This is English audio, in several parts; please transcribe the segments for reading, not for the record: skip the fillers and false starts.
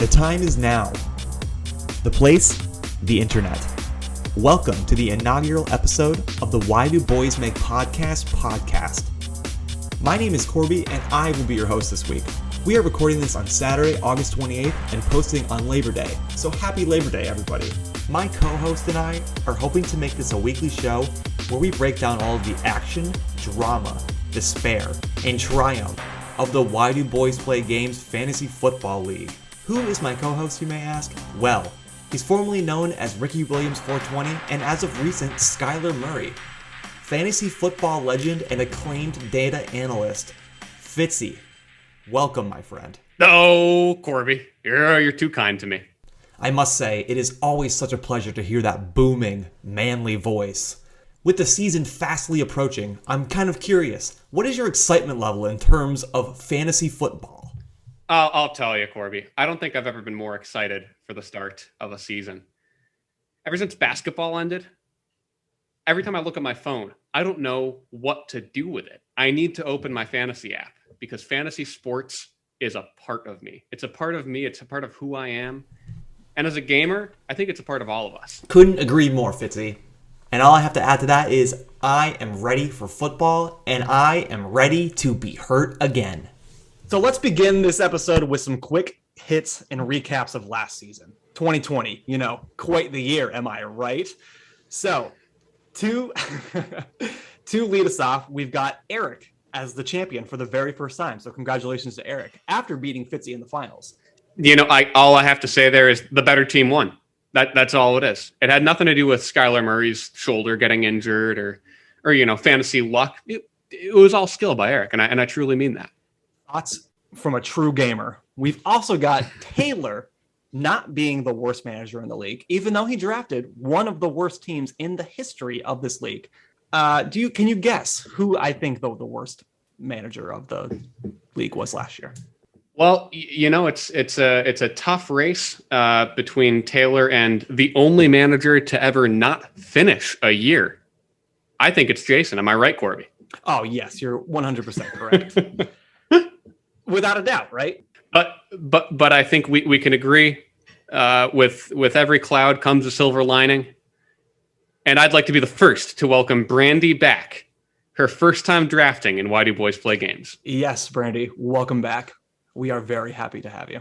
The time is now. The place, the internet. Welcome to the inaugural episode of the Why Do Boys Make podcast. My name is Corby and I will be your host this week. We are recording this on Saturday, August 28th and posting on Labor Day. So happy Labor Day, everybody. My co-host and I are hoping to make this a weekly show where we break down all of the action, drama, despair, and triumph of the Why Do Boys Play Games Fantasy Football League. Who is my co-host, you may ask? Well, he's formerly known as Ricky Williams 420 and as of recent, Skylar Murray. Fantasy football legend and acclaimed data analyst, Fitzy. Welcome, my friend. No, Corby, you're too kind to me. I must say, it is always such a pleasure to hear that booming, manly voice. With the season fastly approaching, I'm kind of curious, what is your excitement level in terms of fantasy football? I'll tell you, Corby, I don't think I've ever been more excited for the start of a season. Ever since basketball ended, every time I look at my phone, I don't know what to do with it. I need to open my fantasy app because fantasy sports is a part of me. It's a part of me. It's a part of who I am. And as a gamer, I think it's a part of all of us. Couldn't agree more, Fitzy. And all I have to add to that is I am ready for football and I am ready to be hurt again. So let's begin this episode with some quick hits and recaps of last season. 2020, quite the year, am I right? So, to lead us off, we've got Eric as the champion for the very first time. So congratulations to Eric after beating Fitzy in the finals. All I have to say there is the better team won. That's all it is. It had nothing to do with Skylar Murray's shoulder getting injured or fantasy luck. It was all skill by Eric, and I truly mean that. Thoughts from a true gamer. We've also got Taylor not being the worst manager in the league, even though he drafted one of the worst teams in the history of this league. Can you guess who I think the worst manager of the league was last year? Well, it's a tough race between Taylor and the only manager to ever not finish a year. I think it's Jason. Am I right, Corby? Oh, yes, you're 100% correct. Without a doubt, right? But I think we can agree with every cloud comes a silver lining. And I'd like to be the first to welcome Brandy back. Her first time drafting in Why Do Boys Play Games. Yes, Brandy, welcome back. We are very happy to have you.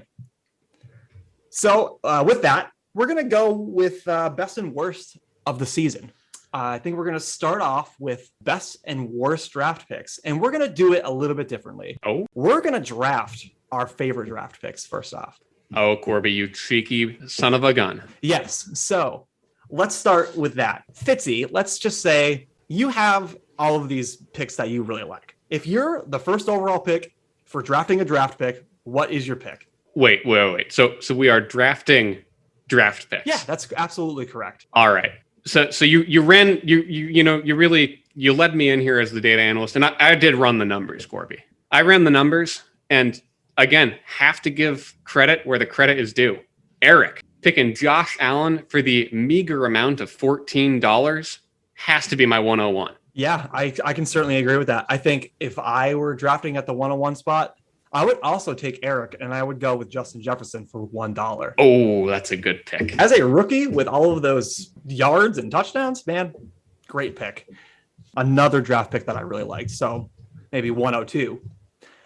So with that, we're going to go with best and worst of the season. I think we're going to start off with best and worst draft picks, and we're going to do it a little bit differently. Oh, we're going to draft our favorite draft picks first off. Oh, Corby, you cheeky son of a gun. Yes. So let's start with that. Fitzy, let's just say you have all of these picks that you really like. If you're the first overall pick for drafting a draft pick, what is your pick? Wait. So we are drafting draft picks. Yeah, that's absolutely correct. All right. So you led me in here as the data analyst, and I did run the numbers, Corby. I ran the numbers, and again, have to give credit where the credit is due. Eric picking Josh Allen for the meager amount of $14 has to be my 101. Yeah, I can certainly agree with that. I think if I were drafting at the 101 spot, I would also take Eric, and I would go with Justin Jefferson for $1. Oh, that's a good pick. As a rookie with all of those yards and touchdowns, man, great pick. Another draft pick that I really liked, so maybe 102.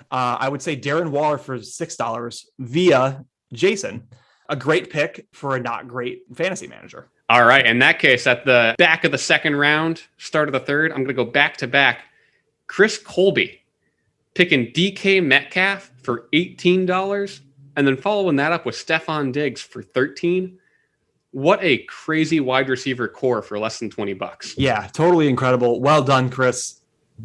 I would say Darren Waller for $6 via Jason. A great pick for a not great fantasy manager. All right, in that case, at the back of the second round, start of the third, I'm going to go back-to-back. Chris Colby picking DK Metcalf for $18, and then following that up with Stephon Diggs for $13. What a crazy wide receiver core for less than $20. Yeah, totally incredible. Well done, Chris.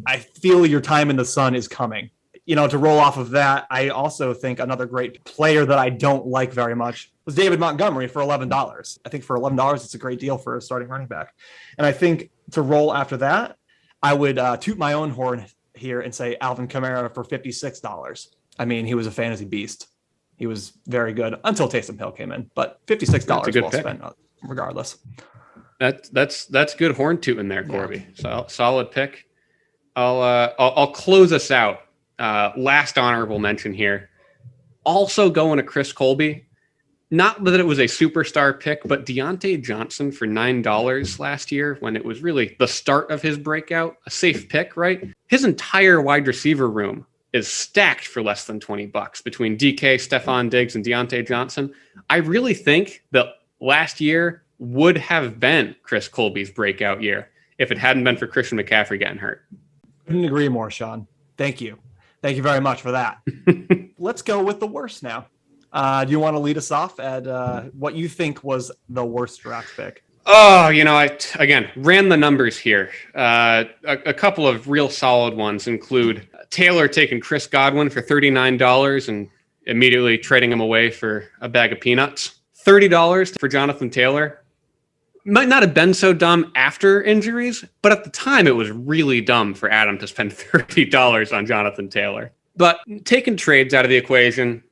I feel your time in the sun is coming. To roll off of that, I also think another great player that I don't like very much was David Montgomery for $11. I think for $11, it's a great deal for a starting running back. And I think to roll after that, I would toot my own horn here and say Alvin Kamara for $56. I mean, he was a fantasy beast. He was very good until Taysom Hill came in, but $56 well spent regardless. That's good horn tooting there, Corby. Yeah. So solid pick. I'll close us out. Last honorable mention here. Also going to Chris Colby. Not that it was a superstar pick, but Deontay Johnson for $9 last year when it was really the start of his breakout, a safe pick, right? His entire wide receiver room is stacked for less than $20 between DK, Stephon Diggs, and Deontay Johnson. I really think that last year would have been Chris Colby's breakout year if it hadn't been for Christian McCaffrey getting hurt. Couldn't agree more, Sean. Thank you. Thank you very much for that. Let's go with the worst now. Do you want to lead us off at what you think was the worst draft pick? Oh, I ran the numbers here. A couple of real solid ones include Taylor taking Chris Godwin for $39 and immediately trading him away for a bag of peanuts. $30 for Jonathan Taylor. Might not have been so dumb after injuries, but at the time it was really dumb for Adam to spend $30 on Jonathan Taylor. But taking trades out of the equation,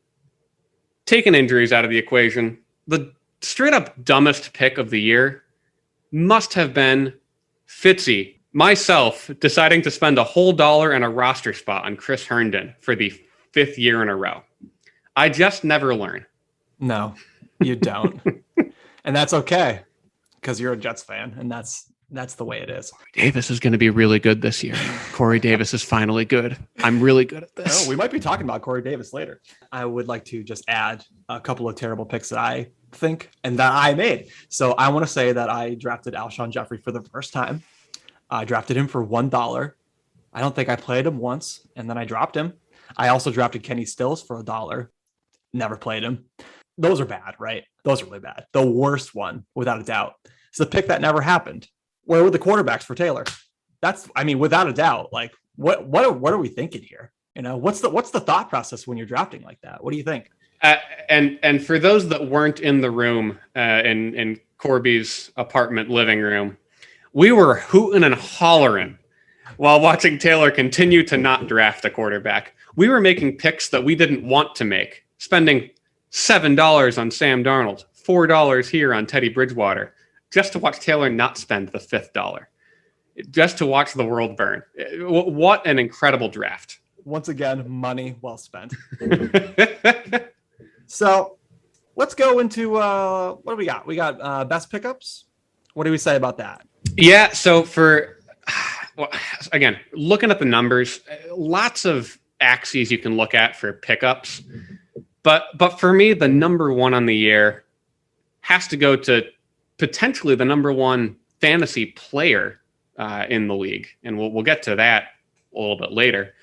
taking injuries out of the equation, the straight up dumbest pick of the year must have been Fitzy, myself, deciding to spend a whole dollar and a roster spot on Chris Herndon for the 5th year in a row. I just never learn. No, you don't. And that's okay, because you're a Jets fan, and that's the way it is. Davis is going to be really good this year. Corey Davis is finally good. I'm really good at this. Oh, we might be talking about Corey Davis later. I would like to just add a couple of terrible picks that I think and that I made. So I want to say that I drafted Alshon Jeffrey for the first time. I drafted him for $1. I don't think I played him once, and then I dropped him. I also drafted Kenny Stills for $1. Never played him. Those are bad, right? Those are really bad. The worst one, without a doubt, is the pick that never happened. Where were the quarterbacks for Taylor? Without a doubt, like what are we thinking here? What's the thought process when you're drafting like that? What do you think? And for those that weren't in the room in Corby's apartment living room, we were hooting and hollering while watching Taylor continue to not draft a quarterback. We were making picks that we didn't want to make, spending $7 on Sam Darnold, $4 here on Teddy Bridgewater, just to watch Taylor not spend the $5th, just to watch the world burn. What an incredible draft. Once again, money well spent. So let's go into what do we got? We got best pickups. What do we say about that? Yeah, so again, looking at the numbers, lots of axes you can look at for pickups. But for me, the number one on the year has to go to potentially the number one fantasy player in the league. And we'll get to that a little bit later.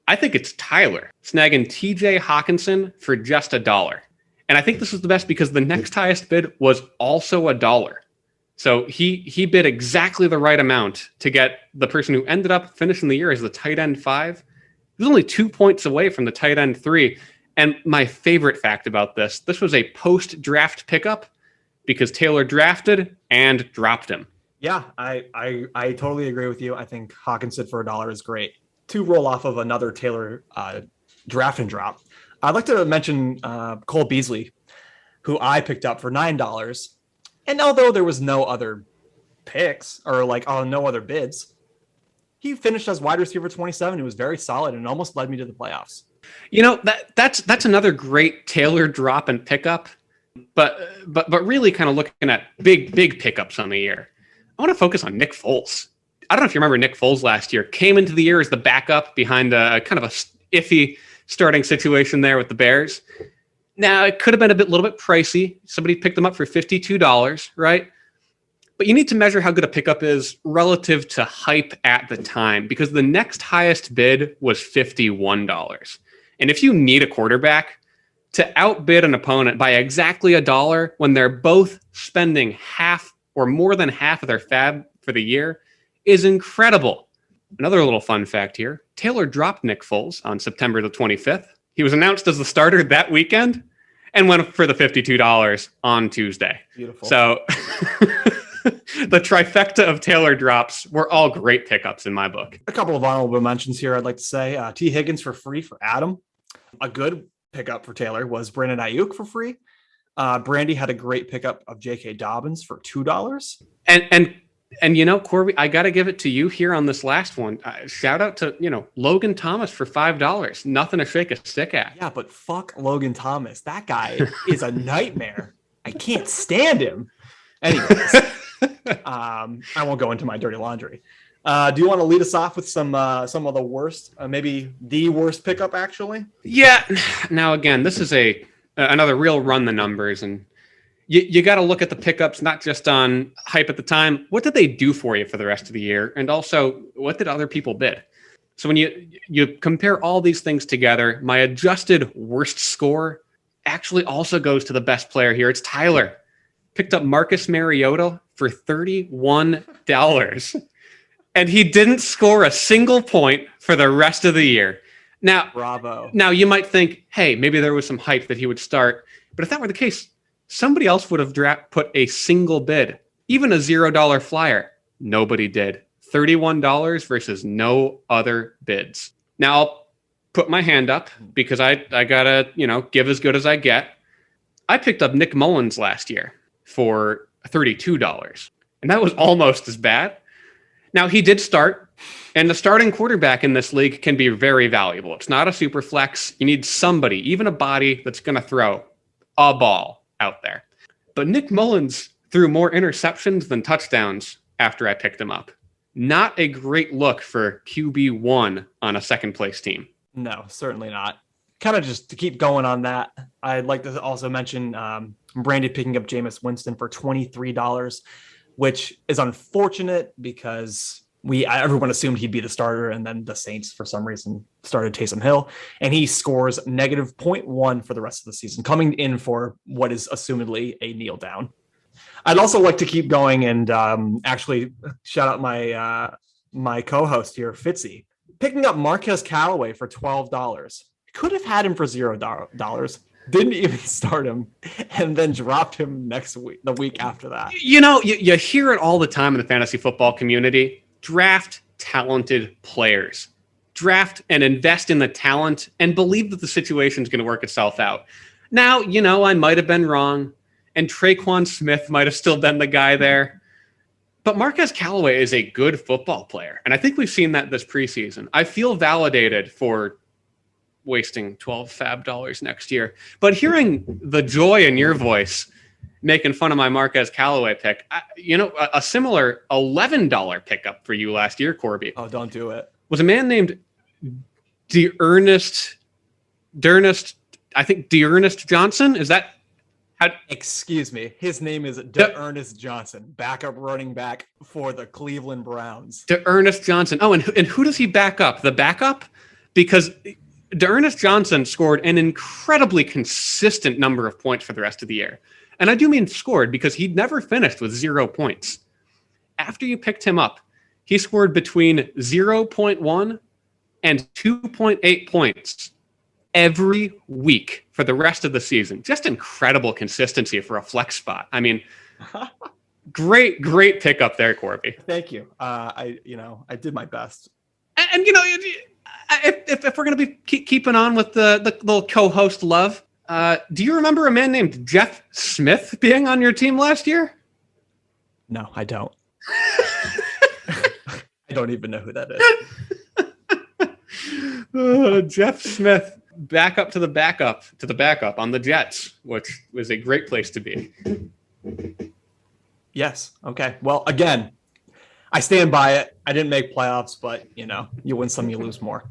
I think it's Tyler snagging TJ Hawkinson for just $1. And I think this was the best because the next highest bid was also $1. So he bid exactly the right amount to get the person who ended up finishing the year as the tight end 5. He was only 2 points away from the tight end 3. And my favorite fact about this was a post-draft pickup because Taylor drafted and dropped him. Yeah, I totally agree with you. I think Hawkinson for $1 is great. To roll off of another Taylor draft and drop, I'd like to mention Cole Beasley, who I picked up for $9. And although there was no other picks or no other bids, he finished as wide receiver 27. It was very solid and almost led me to the playoffs. That's another great Taylor drop and pickup, but really kind of looking at big pickups on the year. I want to focus on Nick Foles. I don't know if you remember Nick Foles last year came into the year as the backup behind a kind of a iffy starting situation there with the Bears. Now it could have been a little bit pricey. Somebody picked them up for $52, right? But you need to measure how good a pickup is relative to hype at the time because the next highest bid was $51. And if you need a quarterback to outbid an opponent by exactly $1 when they're both spending half or more than half of their fab for the year is incredible. Another little fun fact here, Taylor dropped Nick Foles on September the 25th. He was announced as the starter that weekend and went for the $52 on Tuesday. Beautiful. So the trifecta of Taylor drops were all great pickups in my book. A couple of honorable mentions here I'd like to say. T. Higgins for free for Adam. A good pickup for Taylor was Brandon Ayuk for free. Brandy had a great pickup of J.K. Dobbins for $2. And And, Corby, I got to give it to you here on this last one. Shout out to, Logan Thomas for $5. Nothing to shake a stick at. Yeah, but fuck Logan Thomas. That guy is a nightmare. I can't stand him. Anyways, I won't go into my dirty laundry. Do you want to lead us off with some of the worst, maybe the worst pickup, actually? Yeah. Now, again, this is another real run the numbers, and you got to look at the pickups, not just on hype at the time. What did they do for you for the rest of the year? And also, what did other people bid? So when you compare all these things together, my adjusted worst score actually also goes to the best player here. It's Tyler. Picked up Marcus Mariota for $31. And he didn't score a single point for the rest of the year. Now, bravo. Now, you might think, hey, maybe there was some hype that he would start. But if that were the case, somebody else would have put a single bid, even a $0 flyer. Nobody did. $31 versus no other bids. Now, I'll put my hand up because I got to, give as good as I get. I picked up Nick Mullins last year for $32. And that was almost as bad. Now, he did start, and the starting quarterback in this league can be very valuable. It's not a super flex. You need somebody, even a body, that's going to throw a ball out there. But Nick Mullins threw more interceptions than touchdowns after I picked him up. Not a great look for QB1 on a second-place team. No, certainly not. Kind of just to keep going on that, I'd like to also mention Brandy picking up Jameis Winston for $23. Which is unfortunate because everyone assumed he'd be the starter, and then the Saints, for some reason, started Taysom Hill, and he scores negative 0.1 for the rest of the season, coming in for what is assumedly a kneel down. I'd also like to keep going and actually shout out my co-host here, Fitzy, picking up Marquez Callaway for $12. Could have had him for $0. Didn't even start him, and then dropped him the week after that. You hear it all the time in the fantasy football community. Draft talented players. Draft and invest in the talent and believe that the situation is going to work itself out. Now, I might have been wrong, and Traquan Smith might have still been the guy there. But Marquez Callaway is a good football player, and I think we've seen that this preseason. I feel validated for wasting $12 fab next year. But hearing the joy in your voice making fun of my Marquez Callaway pick, a similar $11 pickup for you last year, Corby. Oh, don't do it. Was a man named D'Ernest Johnson. Is that how? Excuse me. His name is D'Ernest Johnson, backup running back for the Cleveland Browns. D'Ernest Johnson. Oh, and who does he back up? The backup? Because D'Ernest Johnson scored an incredibly consistent number of points for the rest of the year. And I do mean scored because he never finished with 0 points. After you picked him up, he scored between 0.1 and 2.8 points every week for the rest of the season. Just incredible consistency for a flex spot. I mean, great pickup there, Corby. Thank you. I did my best. And if we're going to be keeping on with the little co-host love, do you remember a man named Jeff Smith being on your team last year? No, I don't. I don't even know who that is. Jeff Smith, backup to the backup on the Jets, which was a great place to be. Yes. Okay. Well, again, I stand by it. I didn't make playoffs, but you win some, you lose more.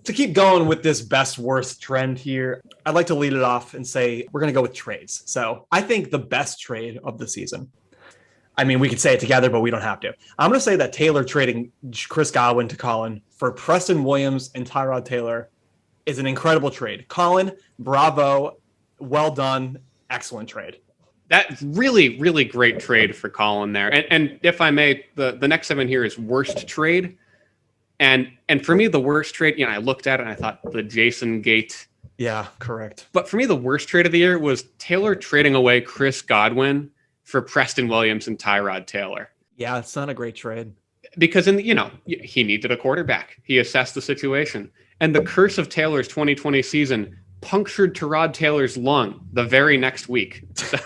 To keep going with this best worst trend here, I'd like to lead it off and say we're going to go with trades. So I think the best trade of the season. I mean, we could say it together, but we don't have to. I'm going to say that Taylor trading Chris Godwin to Colin for Preston Williams and Tyrod Taylor is an incredible trade. Colin, bravo. Well done. Excellent trade. That really, really great trade for Colin there. And if I may, the next 7 here is worst trade. And for me, the worst trade, I looked at it and I thought the Jason Gate. Yeah, correct. But for me, the worst trade of the year was Taylor trading away Chris Godwin for Preston Williams and Tyrod Taylor. Yeah, it's not a great trade. Because he needed a quarterback. He assessed the situation. And the curse of Taylor's 2020 season punctured Tyrod Taylor's lung the very next week. So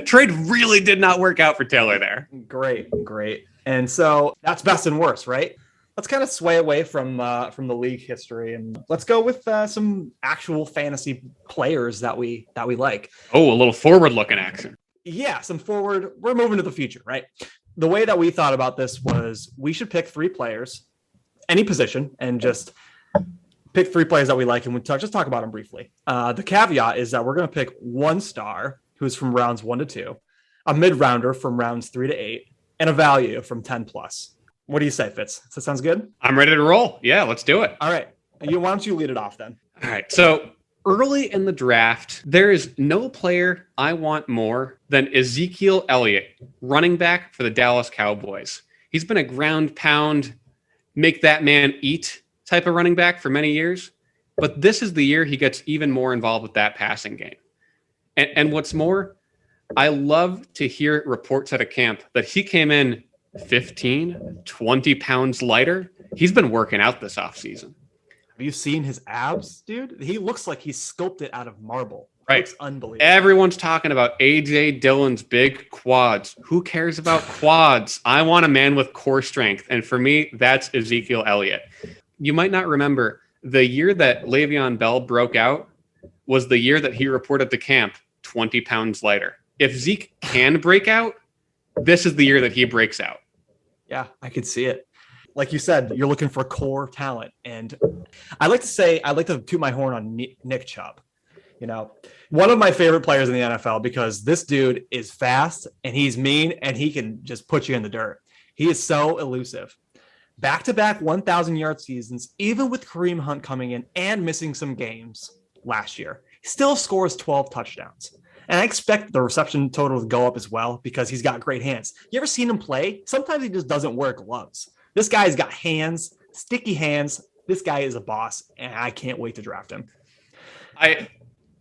trade really did not work out for Taylor there. Great. And so that's best and worst, right? Let's kind of sway away from the league history and let's go with some actual fantasy players that we like. Oh, a little forward-looking action. Yeah, some forward. We're moving to the future, right? The way that we thought about this was we should pick 3 players, any position, and just pick 3 players that we like, and we'll just talk about them briefly. The caveat is that we're going to pick 1 star who's from rounds 1 to 2, a mid-rounder from rounds 3 to 8, and a value from 10 plus. What do you say, Fitz? Does that sound good? I'm ready to roll. Yeah, let's do it. All right. Why don't you lead it off then? All right. So early in the draft, there is no player I want more than Ezekiel Elliott, running back for the Dallas Cowboys. He's been a ground pound, make that man eat type of running back for many years. But this is the year he gets even more involved with that passing game. And what's more, I love to hear reports at a camp that he came in 15, 20 pounds lighter. He's been working out this offseason. Have you seen his abs, dude? He looks like he's sculpted out of marble. Right. It's unbelievable. Everyone's talking about AJ Dillon's big quads. Who cares about quads? I want a man with core strength. And for me, that's Ezekiel Elliott. You might not remember the year that Le'Veon Bell broke out was the year that he reported to camp 20 pounds lighter. If Zeke can break out, this is the year that he breaks out. Yeah, I could see it. Like you said, you're looking for core talent. And I like to toot my horn on Nick Chubb. You know, one of my favorite players in the NFL because this dude is fast and he's mean and he can just put you in the dirt. He is so elusive. Back-to-back 1,000-yard seasons, even with Kareem Hunt coming in and missing some games last year. He still scores 12 touchdowns. And I expect the reception total to go up as well because he's got great hands. You ever seen him play? Sometimes he just doesn't wear gloves. This guy's got hands, sticky hands. This guy is a boss, and I can't wait to draft him. I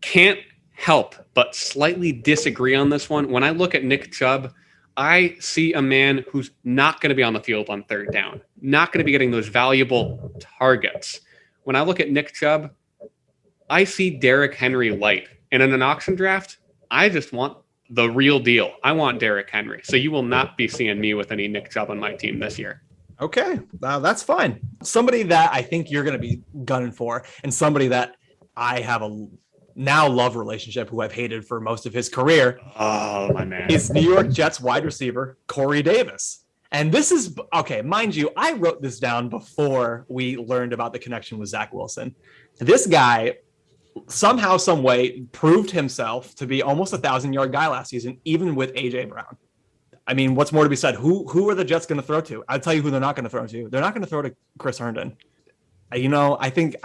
can't help but slightly disagree on this one. When I look at Nick Chubb, I see a man who's not going to be on the field on 3rd down, not going to be getting those valuable targets. When I look at Nick Chubb, I see Derrick Henry light. And in an auction draft, I just want the real deal. I want Derrick Henry. So you will not be seeing me with any Nick Chubb on my team this year. Okay, that's fine. Somebody that I think you're going to be gunning for and somebody that I have a now love relationship who I've hated for most of his career. Oh, my man. Is New York Jets wide receiver Corey Davis. And this is, okay, mind you, I wrote this down before we learned about the connection with Zach Wilson. This guy somehow, some way proved himself to be almost 1,000-yard guy last season, even with A.J. Brown. I mean, what's more to be said? Who are the Jets going to throw to? I'll tell you who they're not going to throw to. They're not going to throw to Chris Herndon. I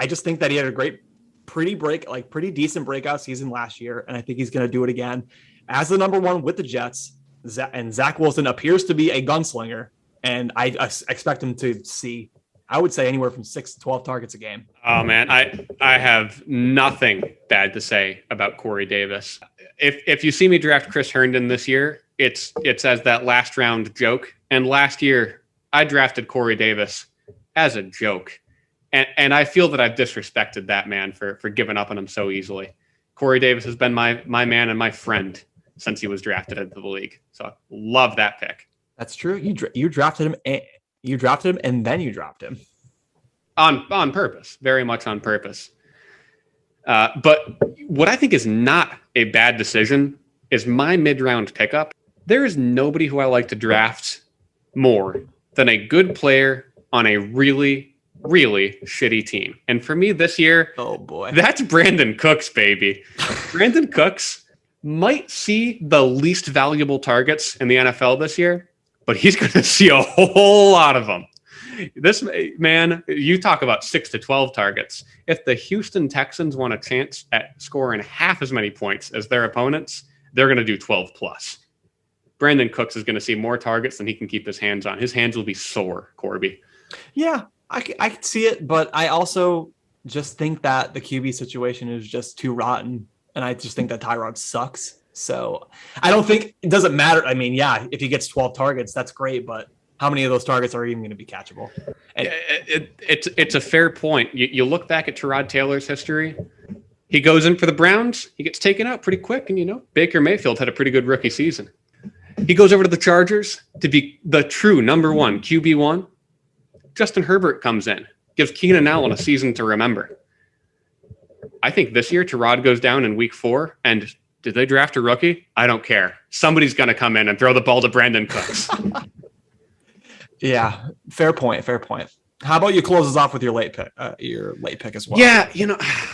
just think that he had a pretty decent breakout season last year, and I think he's going to do it again as the number 1 with the Jets. And Zach Wilson appears to be a gunslinger, and I expect him to see, I would say, anywhere from 6 to 12 targets a game. Oh man, I have nothing bad to say about Corey Davis. If you see me draft Chris Herndon this year, it's as that last round joke. And last year, I drafted Corey Davis as a joke. And I feel that I've disrespected that man for giving up on him so easily. Corey Davis has been my man and my friend since he was drafted into the league. So I love that pick. That's true. You drafted him and then you dropped him. On purpose, very much on purpose. But what I think is not a bad decision is my mid-round pickup. There is nobody who I like to draft more than a good player on a really, really shitty team. And for me this year, oh boy, that's Brandon Cooks, baby. Brandon Cooks might see the least valuable targets in the NFL this year, but he's going to see a whole lot of them. This man, you talk about 6 to 12 targets. If the Houston Texans want a chance at scoring half as many points as their opponents, they're going to do 12 plus. Brandon Cooks is going to see more targets than he can keep his hands on. His hands will be sore, Corby. Yeah, I can see it, but I also just think that the QB situation is just too rotten, and I just think that Tyrod sucks. So I don't think it doesn't matter. I mean, yeah, if he gets 12 targets, that's great, but how many of those targets are even going to be catchable? And it's a fair point. You look back at Tyrod Taylor's history. He goes in for the Browns. He gets taken out pretty quick. And, Baker Mayfield had a pretty good rookie season. He goes over to the Chargers to be the true number one, QB1. Justin Herbert comes in, gives Keenan Allen a season to remember. I think this year, Tyrod goes down in week 4. And did they draft a rookie? I don't care. Somebody's going to come in and throw the ball to Brandon Cooks. Yeah, fair point. How about you close us off with your late pick as well? Yeah,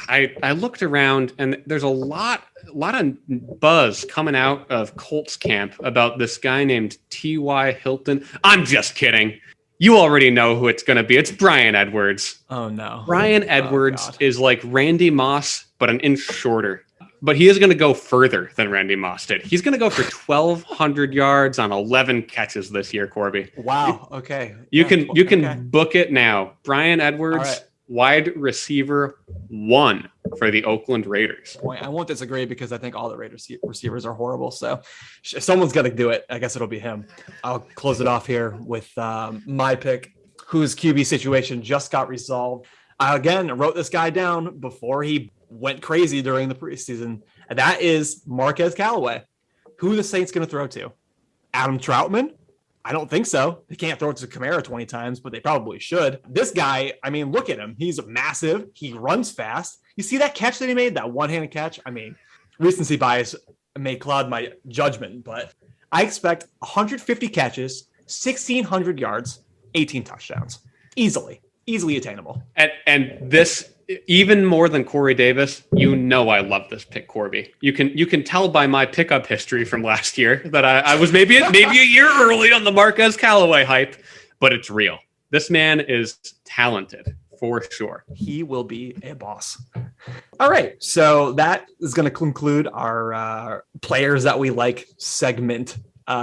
I looked around and there's a lot of buzz coming out of Colts camp about this guy named T.Y. Hilton. I'm just kidding. You already know who it's going to be. It's Bryan Edwards. Oh, no. Bryan Edwards is like Randy Moss, but an inch shorter. But he is going to go further than Randy Moss did. He's going to go for 1,200 yards on 11 catches this year, Corby. Wow. Okay. You can book it now. Bryan Edwards, wide receiver 1 for the Oakland Raiders. I won't disagree because I think all the Raiders receivers are horrible. So if someone's got to do it, I guess it'll be him. I'll close it off here with my pick, whose QB situation just got resolved. I, again, wrote this guy down before he went crazy during the preseason, and that is Marquez Callaway. Who are the Saints going to throw to? Adam Troutman? I don't think so. They can't throw it to Kamara 20 times, but they probably should. This guy, I mean, look at him. He's massive. He runs fast. You see that catch that he made, that one-handed catch? I mean, recency bias may cloud my judgment, but I expect 150 catches, 1,600 yards, 18 touchdowns. Easily attainable. And this, even more than Corey Davis, I love this pick, Corby. You can tell by my pickup history from last year that I was maybe a year early on the Marquez Callaway hype, but it's real. This man is talented for sure. He will be a boss. All right, so that is going to conclude our players that we like segment,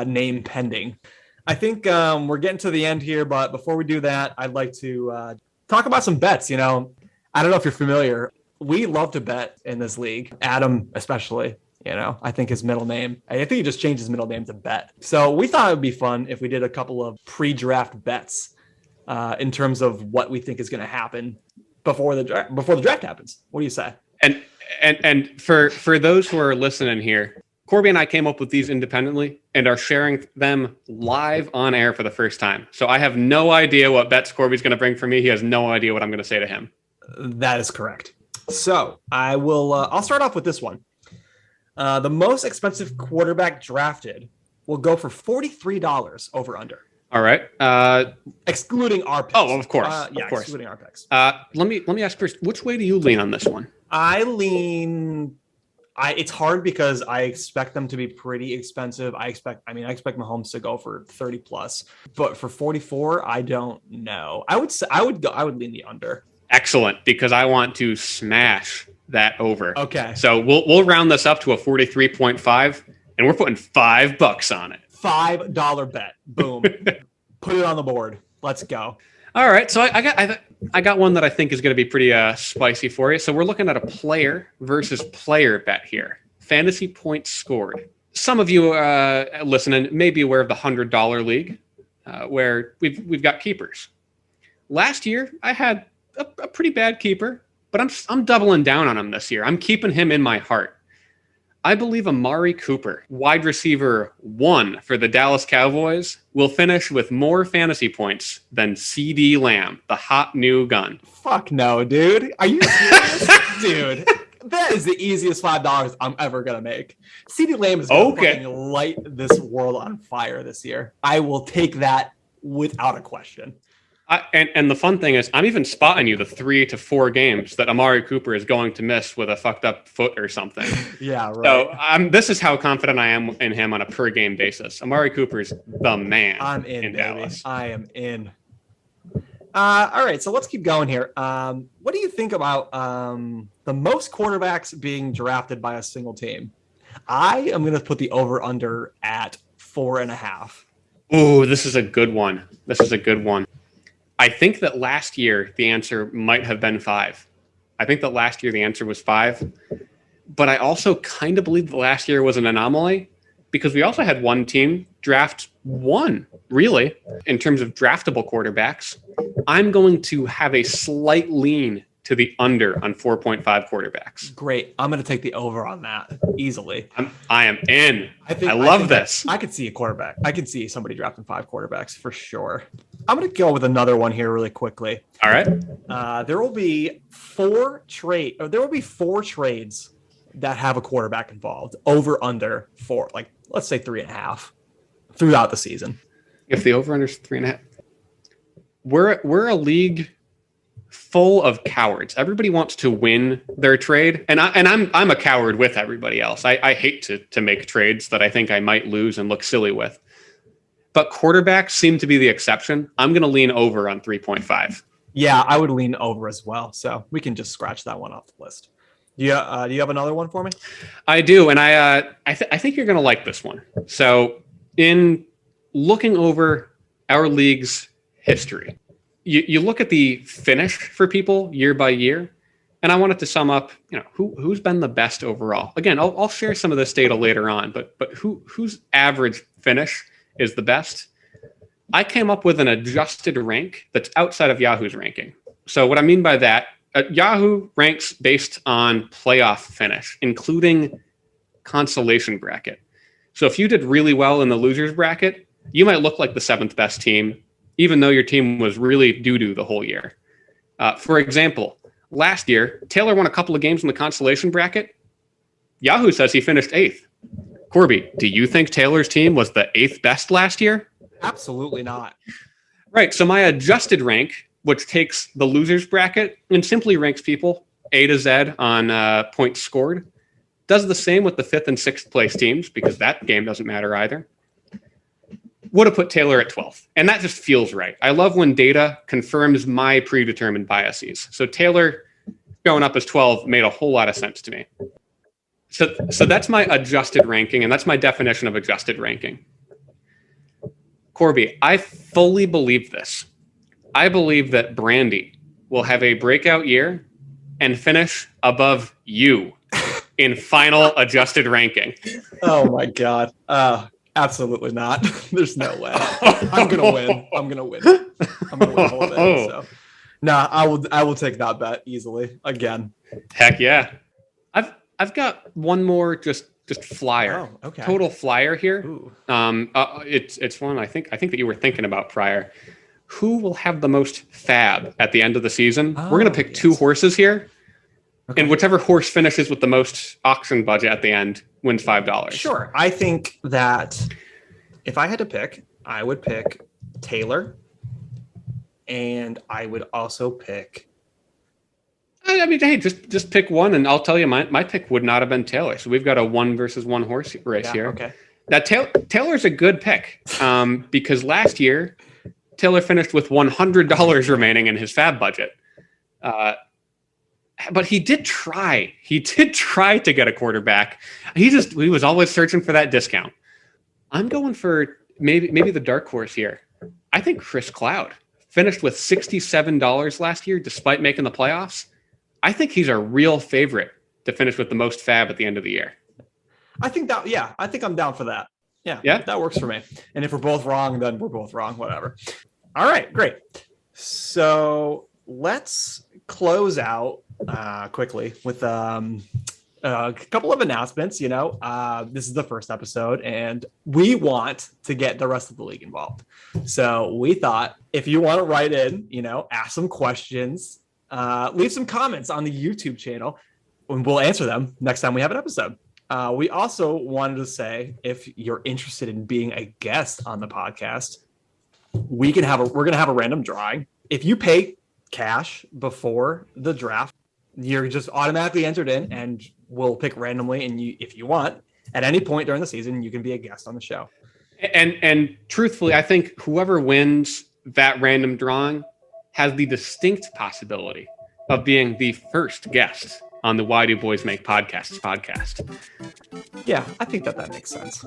name pending. I think we're getting to the end here, but before we do that, I'd like to talk about some bets. I don't know if you're familiar. We love to bet in this league. Adam, especially, I think his middle name, I think he just changed his middle name to Bet. So we thought it would be fun if we did a couple of pre-draft bets in terms of what we think is going to happen before the draft happens. What do you say? And for those who are listening here, Corby and I came up with these independently and are sharing them live on air for the first time. So I have no idea what bets Corby's going to bring for me. He has no idea what I'm going to say to him. That is correct. So I will. I'll start off with this one. The most expensive quarterback drafted will go for $43 over under. All right. Excluding our picks. Oh, of course. Of course. Excluding our picks. Let me ask first. Which way do you lean on this one? I lean. It's hard because I expect them to be pretty expensive. I expect Mahomes to go for 30 plus, but for 44, I don't know. I would lean the under. Excellent, because I want to smash that over. Okay. So we'll round this up to a 43.5, and we're putting $5 on it. $5 bet. Boom. Put it on the board. Let's go. All right. So I got one that I think is going to be pretty spicy for you. So we're looking at a player versus player bet here. Fantasy points scored. Some of you listening may be aware of the $100 league, where we've got keepers. Last year, I had a pretty bad keeper, but I'm doubling down on him this year. I'm keeping him in my heart. I believe Amari Cooper, wide receiver 1 for the Dallas Cowboys, will finish with more fantasy points than CD Lamb, the hot new gun. Fuck no, dude. Are you serious? Dude, that is the easiest $5 I'm ever going to make. CD Lamb is going to fucking light this world on fire this year. I will take that without a question. And the fun thing is, I'm even spotting you the 3 to 4 games that Amari Cooper is going to miss with a fucked up foot or something. Yeah, right. So this is how confident I am in him on a per game basis. Amari Cooper's the man. I'm in baby. Dallas. I am in. All right, so let's keep going here. What do you think about the most quarterbacks being drafted by a single team? I am going to put the over under at 4.5. Ooh, this is a good one. I think that last year the answer might have been 5. I think that last year the answer was 5. But I also kind of believe that last year was an anomaly because we also had one team draft 1, really, in terms of draftable quarterbacks. I'm going to have a slight lean to the under on 4.5 quarterbacks. Great. I'm going to take the over on that easily. I am in. I love this. I could see a quarterback. I could see somebody drafting 5 quarterbacks for sure. I'm going to go with another one here really quickly. All right. There will be 4 trades that have a quarterback involved, over under 4, like let's say 3.5 throughout the season. If the over under is 3.5, we're a league full of cowards. Everybody wants to win their trade, and I'm a coward with everybody else. I hate to make trades that I think I might lose and look silly with. But quarterbacks seem to be the exception. I'm going to lean over on 3.5. Yeah, I would lean over as well. So we can just scratch that one off the list. Do you have another one for me? I do, and I think you're going to like this one. So in looking over our league's history, you look at the finish for people year by year, and I wanted to sum up, who's been the best overall. Again, I'll share some of this data later on, but whose average finish is the best. I came up with an adjusted rank that's outside of Yahoo's ranking. So what I mean by that, Yahoo ranks based on playoff finish, including consolation bracket. So if you did really well in the losers bracket, you might look like the 7th best team, even though your team was really doo-doo the whole year. For example, last year, Taylor won a couple of games in the consolation bracket. Yahoo says he finished 8th. Corby, do you think Taylor's team was the 8th best last year? Absolutely not. Right. So my adjusted rank, which takes the losers bracket and simply ranks people A to Z on points scored, does the same with the 5th and 6th place teams, because that game doesn't matter either. Would have put Taylor at 12th. And that just feels right. I love when data confirms my predetermined biases. So Taylor going up as 12 made a whole lot of sense to me. So that's my adjusted ranking, and that's my definition of adjusted ranking. Corby, I fully believe this. I believe that Brandy will have a breakout year and finish above you in final adjusted ranking. Oh my God. Absolutely not. There's no way. I'm gonna win. I'm gonna win the whole thing. So, I will take that bet easily again. Heck yeah. I've got one more just flyer. Oh, okay. Total flyer here. Ooh. It's one I think that you were thinking about prior. Who will have the most fab at the end of the season? We're gonna pick 2 horses here. Okay. And whichever horse finishes with the most auction budget at the end wins $5. Sure. I think that if I had to pick, I would pick Taylor, and I would also pick. I mean, hey, just pick one, and I'll tell you, my pick would not have been Taylor. So we've got a 1 versus 1 horse race here. Okay. Now Taylor's a good pick because last year Taylor finished with $100 remaining in his fab budget. But he did try. He did try to get a quarterback. He was always searching for that discount. I'm going for maybe the dark horse here. I think Chris Cloud finished with $67 last year despite making the playoffs. I think he's a real favorite to finish with the most fab at the end of the year. I think I'm down for that. Yeah, that works for me. And if we're both wrong, then we're both wrong, whatever. All right, great. So let's close out quickly with a couple of announcements. This is the first episode, and we want to get the rest of the league involved. So we thought, if you want to write in, ask some questions, leave some comments on the YouTube channel, and we'll answer them next time we have an episode. We also wanted to say, if you're interested in being a guest on the podcast, we're going to have a random drawing. If you pay cash before the draft, you're just automatically entered in, and we'll pick randomly. And if you want, at any point during the season, you can be a guest on the show. And truthfully, I think whoever wins that random drawing has the distinct possibility of being the first guest on the Why Do Boys Make Podcasts podcast. Yeah, I think that makes sense.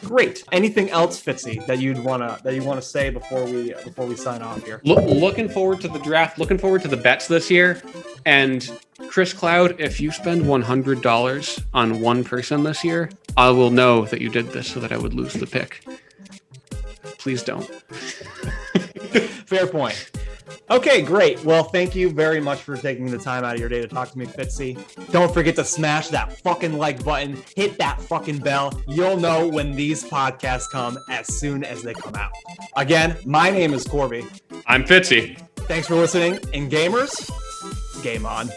Great. Anything else, Fitzy, that you want to say before we sign off here? Looking forward to the draft. Looking forward to the bets this year. And Chris Cloud, if you spend $100 on one person this year, I will know that you did this so that I would lose the pick. Please don't. Fair point. Okay, great. Well, thank you very much for taking the time out of your day to talk to me, Fitzy. Don't forget to smash that fucking like button, hit that fucking bell. You'll know when these podcasts come as soon as they come out. Again, my name is Corby. I'm Fitzy. Thanks for listening, and gamers, game on.